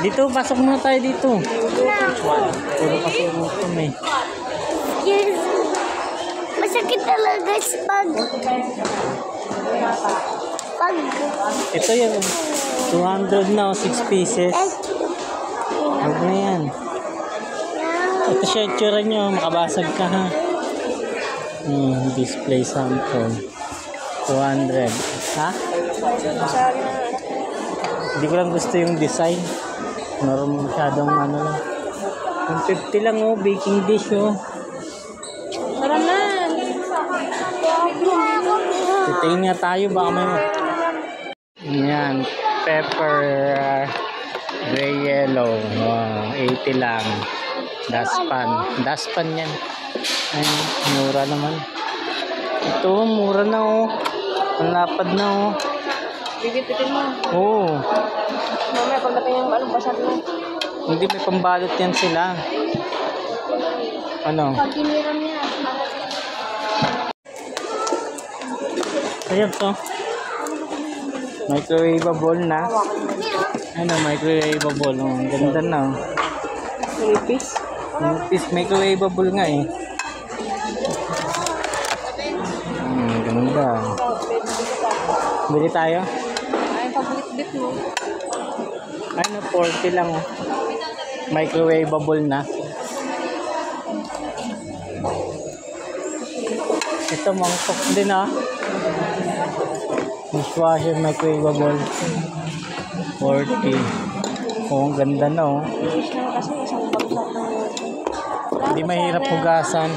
Dito, pasok muna tayo dito. Puro kasurutom eh. Yes. Masakit talaga pag... Ito yun. 200 na o 6 pieces. Huwag na yan. Ito siya itsura nyo. Makabasag ka ha. Display sample. 200. Ha? Hindi ko lang gusto yung design. Normal masyadong ano lang. 150 lang oh. Baking dish oh. Tara na. Titingin nga tayo. Baka may... Yan. Pepper. Gray yellow. Wow. 80 lang. Daspan. Daspan yan. Ay, mura naman. Ito, mura na oh. Ang lapad na oh. Bibitin mo. Oo. Mamaya pagdating yung basag mo. Hindi, may pambalot yan sila. Ano? Pag hiniram niya. Ayan to. Microwaveable na. Ano, microwaveable. Oh, ang ganda na oh. Nipis? Nipis, microwaveable nga eh. Ganda. Bili tayo? Ay, pablit-bit mo. Ano, 40 lang oh. Microwaveable na. Ito, mangkok din ah. Dishwasher microwaveable. 40. Oh, ang ganda na oh. Kasi isang bagsak na. Hindi mahirap hugasan.